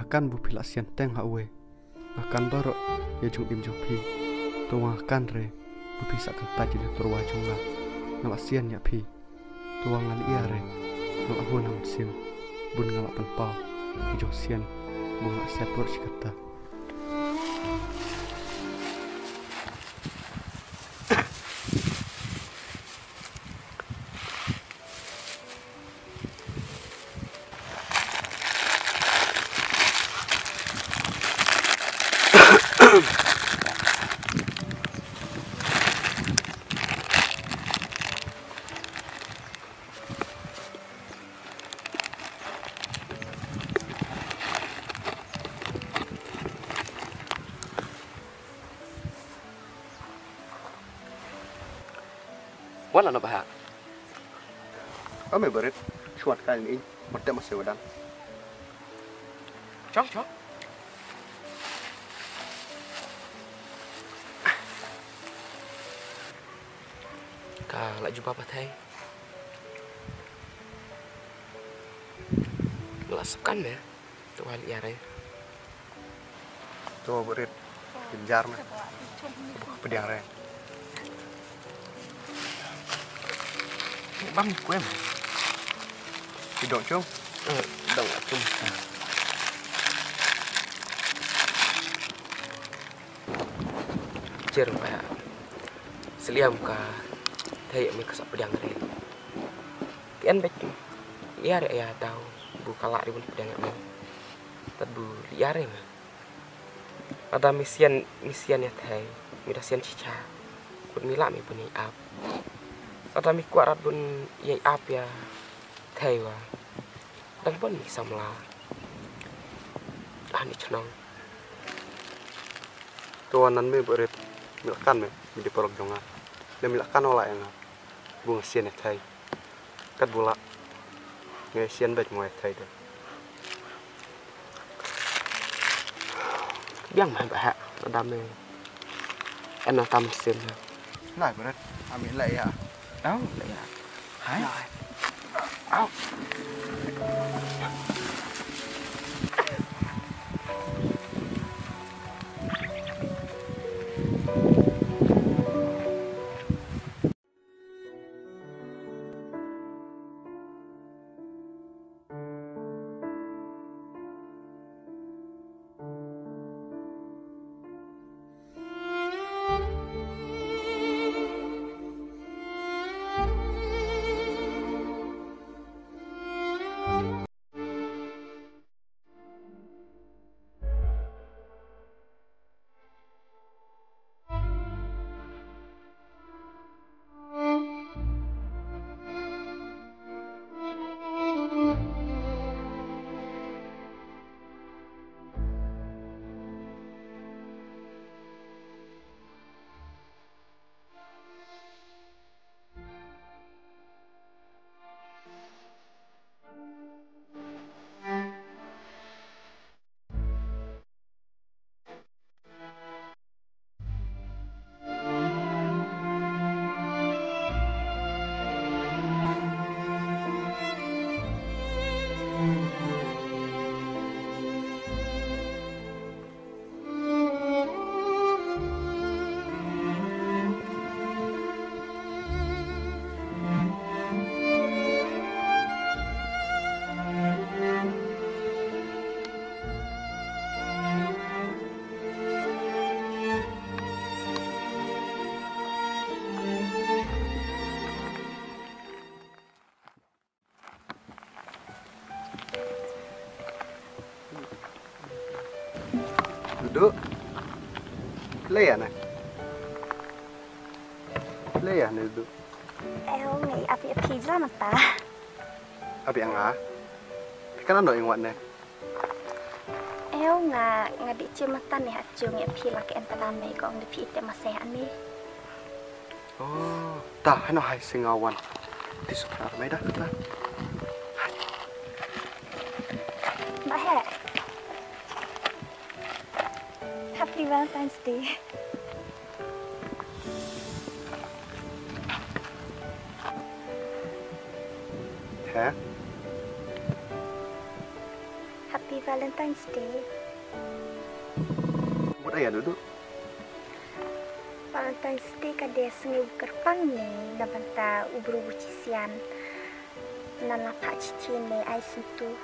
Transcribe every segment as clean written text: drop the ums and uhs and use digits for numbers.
ngakan bu pilak sian teng hawe ngakan dorok ya jung im jung pi tu ngakan re bu bisa kentai jadi turwa junga nama sian ya pi tu ngali ia re nama hu nam sim bun ngala penpau jung sian bu ngak siat tur sikata Wan ano ba? Kami berit suat kali ini mesti masih wadang Chok. Lại jumpa apa thay? Melasapkan ya, tu hal iare. tu berit pinjar mah pediang re Băm quên. hidup chung Đồng là chung. Chưa được phải. Seliam ka thay mình kasap pedang re. Kian baik. Iya re ya tahu bu kalak di pedang ini. Tad bu iare mah. Ada misian ya thay. Misian cica. Kun mila mi puni ap. Ada mi kuat bun yai ap ya thay wa. Dan pun mi samla. Ani cenang. tuanan me berit milakan me di porok jonga dan milakan olah yang bunga sian et hai kat bola ngai sian baik mau et hai tu Biang mah bah. Ada me. Enak tam mesin. lại berit amin lại ya Đâu lại à? Hả? Áo. duduk lê à này lê à này duduk Eo ngày api ra mà ta. api ang ah kan ano yung wan ne Eo nga di cimatan nih acung ya pi laki entanan me kong di pi te masehan ni. oh ta ano hai singawan ti sukar mai dah kita Mbak He. Happy Valentine's Day. hả Happy Happy Valentine's Day. Buat ayah duduk. Valentine's Day kada sengai kerpang ni laban ta ubru bucisian. Nan lapak citin ni ai sentu.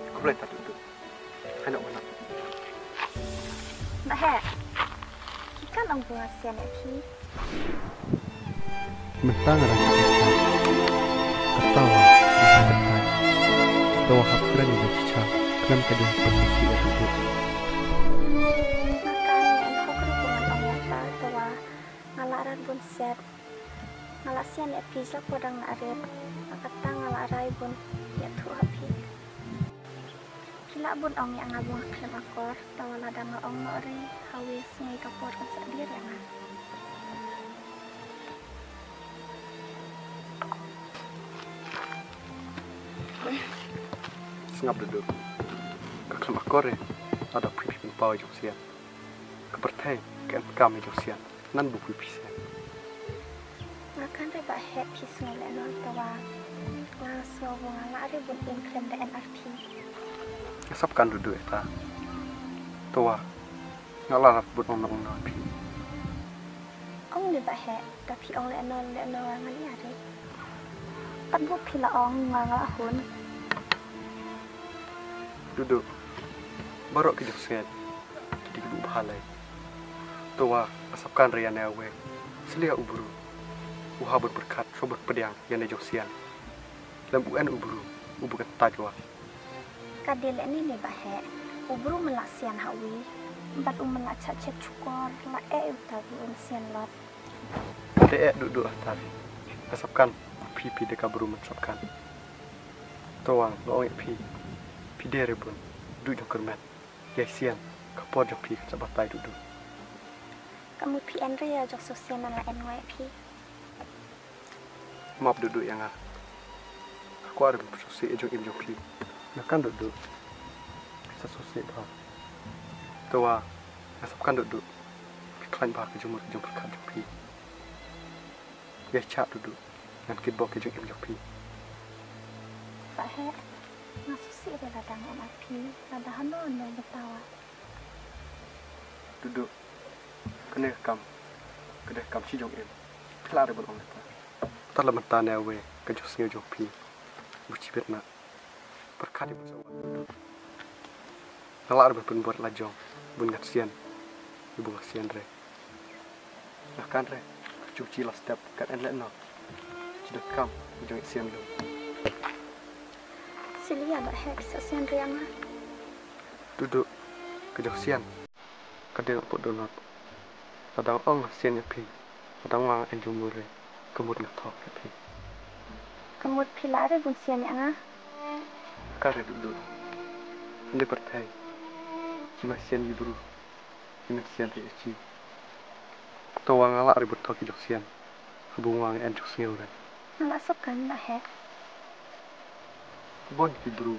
Kau boleh tak duduk? Hai nak mana? Mbak Hek. Kita lang bunga sian Happy. Mentang ada kita. Ketawa bisa ketai. Tawa hapran yang bercicah. Kelam kadang berfungsi yang duduk. Ngalaran bun set ngalasian ya pizza podang naret kata ngalarai bun ya tu happy kila bun ong yang ngabung klem akor tawala dang ong ore hawis ngai kapor kan sadir ya nga Sengap duduk. Kelam akor ada pipi bawa jausian. Kepertai kami jausian. Nan buku pisah. Ngakan reba happy sengai le non tawa langsung ngalari bun in klem da NRP Asapkan duduk eta. Tua. Ngalar buat ngomong nabi. ong le ba he tapi ong le non ngali are pat bu pila ong ngalahun Duduk. Baru ke jausian. Jadi kebu balai. Tua asapkan rian awe. Selia uburu. Uhabut berkat sobat pedang yang jausian. Dalam UN uburu. Ubu kata jua. kadel ni le ba he ubru melasian hawi bat melacak cek cukor la utabu sian lot Dek duduk atas. Asapkan pipi deka buru mencapkan. Tuang lo pi. Pidere pun duduk kermet. Ya sian kapor jo pi sabatai duduk. kamu PN ria jok sosial la NYP Maaf duduk yang ah. Aku ada bersusi ejong im pi. Makan duduk. Sesusi bah. Tua asapkan duduk. Klaim bah kejumur berkat jo pi. Ya cak duduk. Dan kitbok ejong im pi. ba he ngasusi de la dang NRP ada hanon no betawa Duduk. Kena kam si jong im. Kelar de bolong eta. Tak la mata ne awe ke jo sing jong pi. Buci bet nak. Berkat ibu sawat duduk. Kelar be pun buat lajong. Bun ngasian. Ibu ngasian re. Nah kan re. Cuci lah setiap kat enlek no. Sudah kam jong sian lu. silia ba he sosial ria ma Duduk. Ke jo sian. Kadang pot donat. Kadang ong sian ya pi. Kadang wang enjumure. Kemut ngatok ya pi. kemut pilare bun sian ya nga Kare duduk. Ini pertai. Cuma sian ibru. Ini sian rici. Tawang ala ribut toki jok sian. Hubung wang en jok sian ure. ngasuk kan ba he Bon ibru.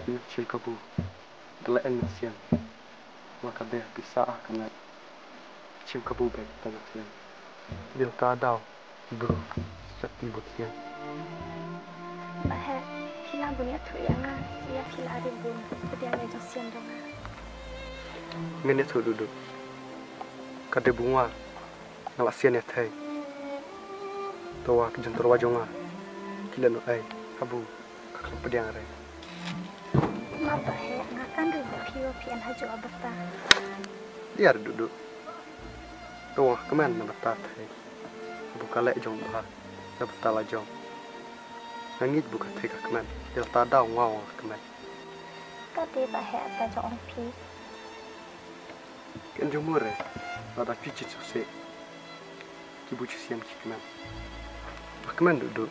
Ini sian kabu. Dela en sian. Maka deh bisa kena. Sian kabu baik tajak sian. Dia kadau. Ibru. Set ibut sian. ba he pila bun ya tu ya nga sia pilare bun pediane jok sian dong nga Ngene tu duduk. Kade bunga. Ngalak sian ya thai. Tawa kejentor wajonga. Kila no ai. Kabu. Kakak pediang re. ma ba he ngakan reba piwa PN haju abata Dia ada duduk. Tawa kemen na batat thai. Buka lek jong bah. Na batala jong. Nangit buka thai ka kemen. Dia ta dau ngau kemen. kade ba he ta jok ong pi Ken jumur re. Ada picit sose. Kibu sian ki kemen. Kemen duduk.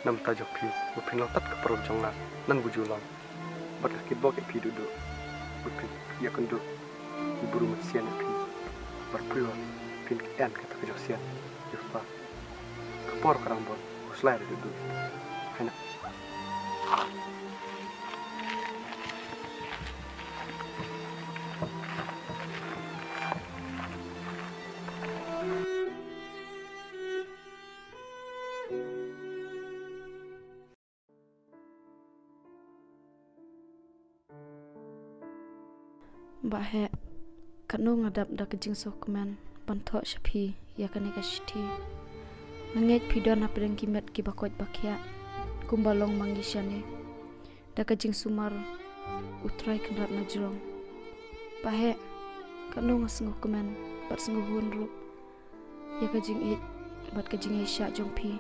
Nam tajok pi. Bupin lotat ke perut jonga. Nan bujulang. Bat kaki bok pi duduk. Bupin ya kenduk. Iburu mat sian pi. Berpuyo. Pin kian kata kejok sian. Yufa. Kepor kerang bot. Uslai duduk. Hanya. Mbak Hek, kanu ngadap da kejing sokman, bantok syapi, ya kani kasiti. Mengej pidon apa dan kimet ki bakot bakya, kumbalong manggisyane. Da kejing sumar, utrai kenrat najrong. Mbak Hek, kanu ngasengguh kemen, bat sengguh hunru. Ya kejing it, bat kejing isya jongpi.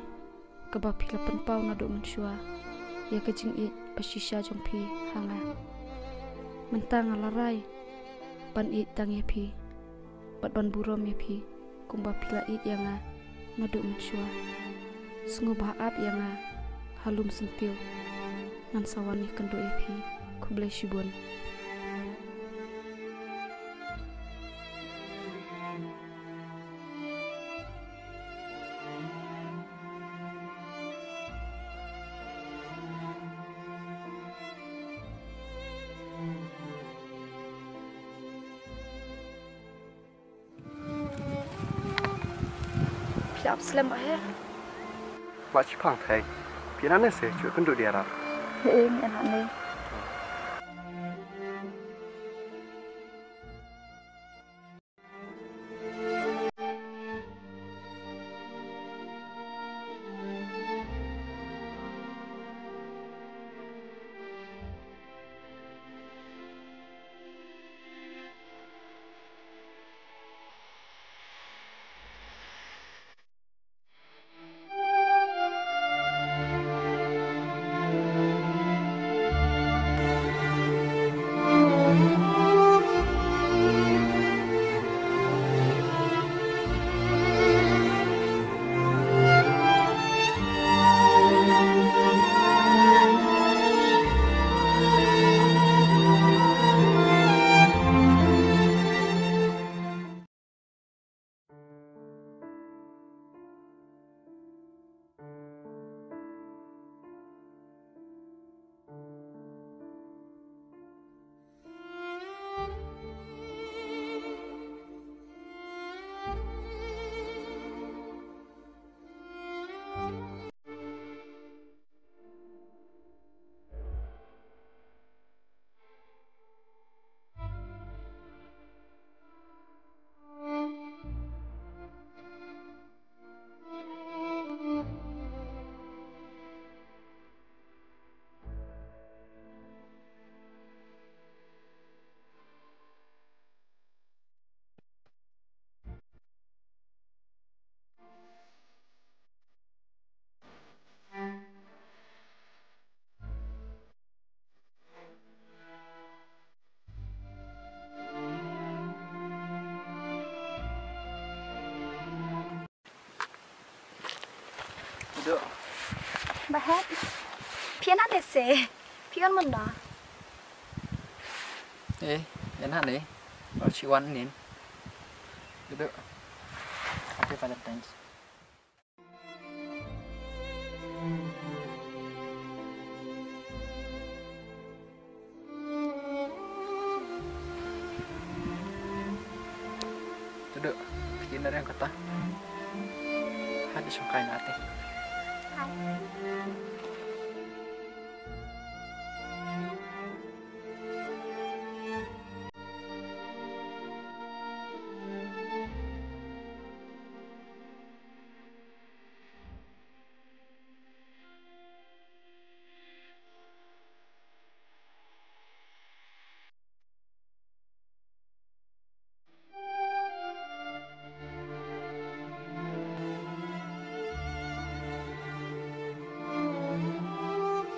Kebapi lapan pau naduk mensyua. Ya kejing it, basisya jongpi hanga. Mentang alarai. Ban it tang yapi, bat ban burom yapi, kumba pila it yang naduk mensyua. Sungguh bahap yang halum sentil, nan sawani kendo yapi, kublai shibun. Siap selam Mbak. Mak cipang thay. Piana sih cuy kenduk dia rap. Enak nih. Duduk. Mbak Het, pian ada sih. Pian mana? Enak deh. Kalau ciwan nih. Duduk. Happy Valentine's. Duduk. Dinner yang kata. Hadis sukain hati. Hai.